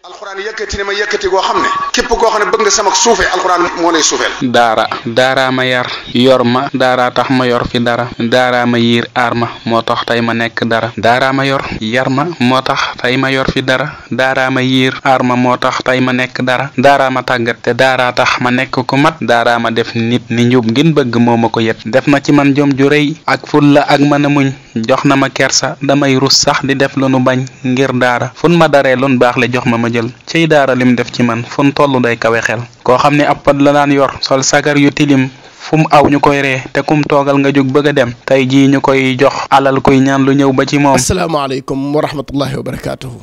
alxuraan yëkkati ne ma yëkkati goo xam ne képp koo xam ne bëgg nga sama suufe alxuraan moo lay suufeel. daaraa ma yar yor ma daaraa tax ma yor fi dara daaraa ma yiir aar ma moo tax tey ma nekk dara daaraa ma yor yar ma moo tax tey ma yor fi dara daaraa ma yiir aar ma moo tax tey ma nekk dara daaraa ma tàggat te daaraa tax ma nekk ku mat daaraa ma def nit ni njub ngin bëgg moo ma ko yet def na ci man jom ju rëy ak fulla ak mën a muñ jox na ma kersa damay rus sax di def lu nu bañ ngir daara fun ma daree lun baax le jox ma jël ciy daara lim def ci man fun tollu day kawe xel koo xam ne ab pat la daan yor sol sagar yu tilim fu mu aw ñu koy ree te kum toogal nga jóg bëgg a dem tey jii ñu koy jox alal kuy ñaan lu ñëw ba ci moom. asalaamaaleykum wa rahmatullahi wa barakaatuhu.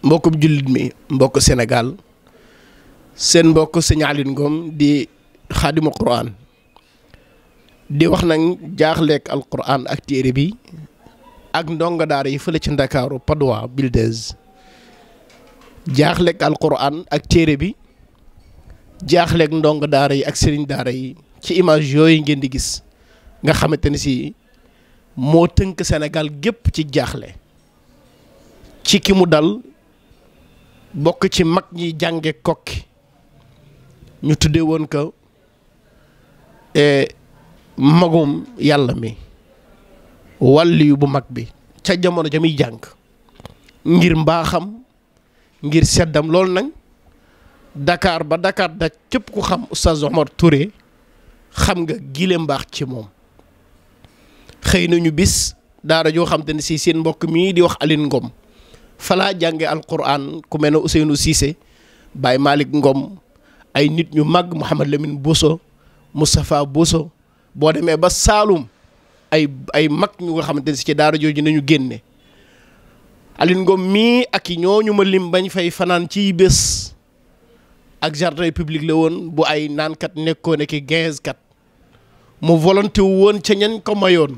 mbokkum jullit mi mbokk Sénégal seen mbokk sëñ Alioune Ngom di xaadimu Qur'an di wax nag jaaxleeg alquran ak téere bi ak ndongo daara yi fële ci Ndakaaru Padois Builders jaaxleeg alquran ak téere bi jaaxleeg ndongo daara yi ak sëriñ daara yi ci image yooyu ngeen di gis nga xamante ni si moo tënk Sénégal gépp ci jaaxle ci ki mu dal bokk ci mag ñi jànge kokki ñu tuddee woon ko magum yàlla mi wàlliyu bu mag bi ca jamono ja muy jàng ngir mbaaxam ngir seddam loolu nag Dakar ba Dakar da képp ku xam Oustaz Omar Touré xam nga gile mbaax ci moom xëy nañu bis daara joo xam te ne si seen mbokk mii di wax Aline Ngom falaa jànge alquran ku mel ne Ousseynou Cissé Baye Malick Ngom ay nit ñu mag Mouhamed Lamine Bousso Moustapha Bousso boo demee ba Saalum ay mag ñu nga xamante ne si ci daara jooju nañu génne Aline Ngom mii ak i ñooñu ma lim bañ fay fanaan ciy bés ak jardin public la woon bu ay naankat nekkoon ak i 15 kat mu volonté wu woon ca ñañ ko mayoon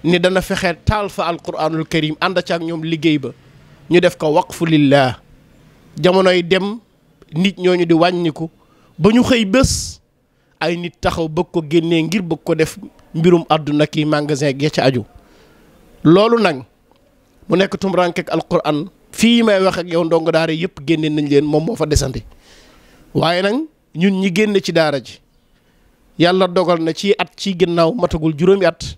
ni dana fexe taal fa alquranul karim ànd ca ak ñoom liggéey ba ñu def ko waqfu lillah jamonoy dem nit ñooñu di wàññiku ba ñu xëy bés ay nit taxaw bëgg ko génnee ngir bëgg ko def mbirum àdduna ki magasin ya ca aju loolu nag mu nekk tumuraanke ak alquran fii may wax ak yow ndongo daara yëpp génne nañ leen moom moo fa desandi waaye nag ñun ñi génn ci daara ji yàlla dogal na ci at ci ginnaaw matagul juróomi at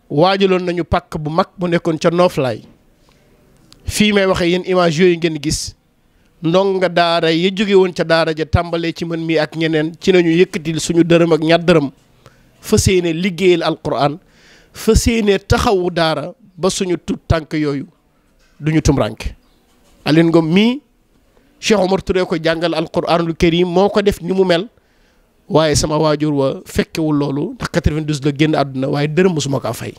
waajaloon nañu pàkk bu mag bu nekkoon ca Nooflaay fii may waxee yéen image yooyu ngeen gis ndonga daara ya jóge woon ca daara ja tàmbalee ci man mii ak ñeneen ci nañu yëkkatil suñu dërëm ak ñaar dërëm fas yéene liggéeyal alquran fas yéene taxawu daara ba suñu tut tànk yooyu duñu tumranke Aline Ngom mii Cheikh Omar Touré ko jàngal alquranul karim moo ko def ni mu mel waaye sama waajur wa fekkewul loolu ndax 92 la génn àdduna waaye dërëm mosuma kaa fay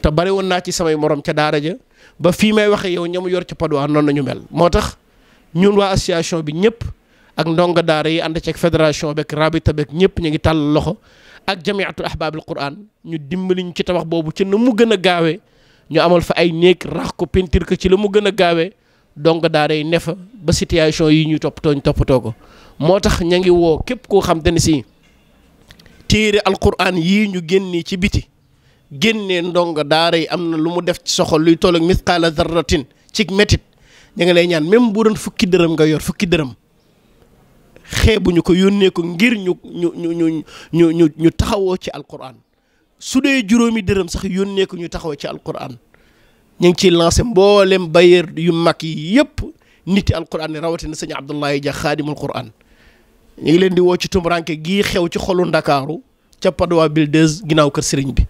te bari woon naa ci samay morom ca daara ja ba fii may waxe yow ñamu yor ca Padois noonu nañu mel moo tax ñun waa association bi ñëpp ak ndonga daara yi ànd ci ak fédération beeg rabita beeg ñëpp ñu ngi tàll loxo ak jamiatul ahbabil quran ñu dimbali ñu ci tabax boobu ci na mu gën a gaawee ñu amal fa ay néeg rax ko peinture ko ci la mu gën a gaawee ndonga daara yi ne fa ba situation yi ñuy toppatoo ko moo tax ña ngi woo képp koo xam te ne si téere alquran yii ñu génnee ci biti génnee ndonga daara yi am na lu mu def ci soxol luy toll ak misqaala zarratin ci métit ña ngi lay ñaan même bu doon fukki dërëm nga yor fukki dërëm xeebuñu ko yónnee ko ngir ñu taxawoo ci alquran su dee juróomi dërëm sax yónnee ko ñu taxawoo ci alquran ñu ngi ciy lancé mboolem bailleur yu mag yi yëpp niti alquran ne rawatina sëñ Abdoulaye Dia xaadimul quran ñu ngi leen di woo ci tumuraanke gii xew ci xolu Ndakaaru ca Padois Builders ginnaaw kër sëriñ bi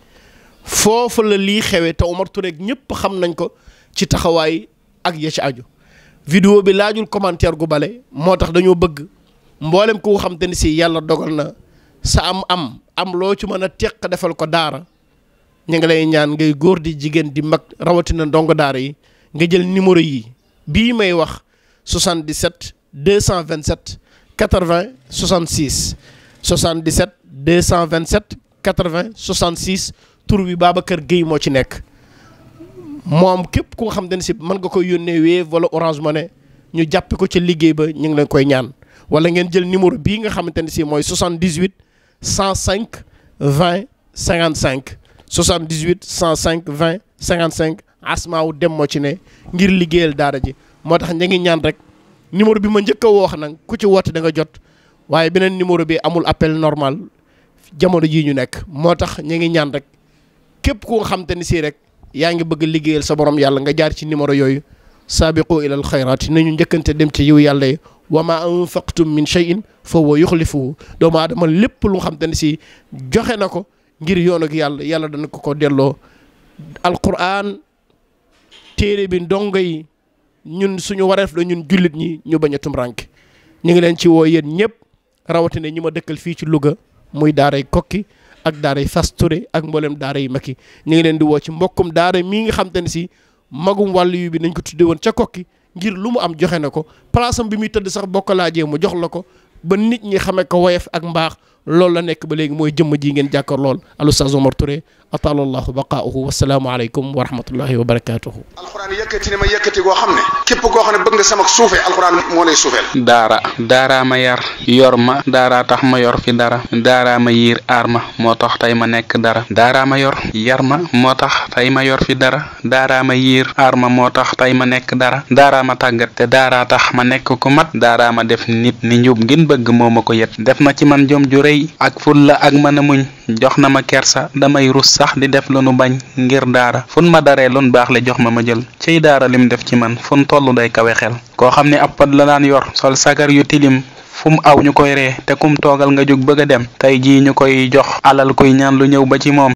foofu la lii xewee te Omar Touré ñëpp xam nañ ko ci taxawaay ak ya ci aju vidéo bi laajul commentaire gu bale moo tax dañoo bëgg mboolem ku xam te ni si yàlla dogal na sa am loo ci mën a teq defal ko daara ñu ngi lay ñaan ngay góor di jigéen di mag rawatina ndongo daara yi nga jël numéro yi bii may wax 77 227 80 66 77 227 80 66 tur bi Babacar Gueye moo ci nekk moom képp koo xam ne si mën nga koy yónnee Wave wala Orange Money ñu jàppe ko ci liggéey ba ñu ngi leen koy ñaan wala ngeen jël numéro bii nga xamante ne si mooy 78 105 20 55 78 105 20 55 Asmaaw Dem moo ci ne ngir liggéeyal daara ji moo tax ñu ngi ñaan rek numéro bi ma njëkk a wax nag ku ci woote da nga jot waaye beneen numéro bi amul appel normal jamono jii ñu nekk moo tax ñu ngi ñaan rek képp ku nga xam te ni si rek yaa ngi bëgg liggéeyal sa borom yàlla nga jaar ci numéro yooyu saabiqu ilal xayraat nañu njëkkante dem ci yiw yàlla yi wa ma anfaqtum min shay'in fa huwa yuxlifuhu doomu aadama lépp lu nga xam te ni si joxe na ko ngir yoon ak yàlla dana ko delloo. alquran téere bi ndongo yi ñun suñu wareef la ñun jullit ñi ñu bañ a tumranke ñu ngi leen ci woo yéen ñëpp rawatina ñi ma dëkkal fii ci Louga muy daaray Kokki ak daaray Fass Touré ak mboolem daara yi Maki ñu ngi leen di woo ci mbokkum daara mii nga xam te ne si magum wàllu yu bi nañ ko tudde woon ca Kokki ngir lu mu am joxe na ko place am bi muy tëdd sax bokk laajee mu jox la ko ba nit ñi xamee ko woyof ak mbaax loolu la nekk ba léegi mooy jëmm ji ngeen jàkkaar lool al Oustaz Omar Touré atalallahu baqaa'uhu wasalaamu aleykum wa rahmatullahi wa barakatuhu. alxuraan yëkkati ne ma yëkkati goo xam ne képp koo xam ne bëgg nga sama suufee alxuraan moo lay suufeel. daaraa ma yar yor ma daaraa tax ma yor fi dara daaraa ma yiir aar ma moo tax tey ma nekk dara daaraa ma yor yar ma moo tax tey ma yor fi dara daaraa ma yiir aar ma moo tax tey ma nekk dara daaraa ma tàggat te daaraa tax ma nekk ku mat daaraa ma def nit ni njub ngin bëgg moo ma ko yet def na ci man jom ju rëy ak fulla ak mën a muñ jox na ma kersa damay rus sax di def lu nu bañ ngir daara fun ma daree lun baax le jox ma jël ciy daara lim def ci man fun tollu day kawe xel koo xam ne ab pat la daan yor sol sagar yu tilim fu mu aw ñu koy ree te kum toogal nga jóg bëgg a dem tey jii ñu koy jox alal kuy ñaan lu ñëw ba ci moom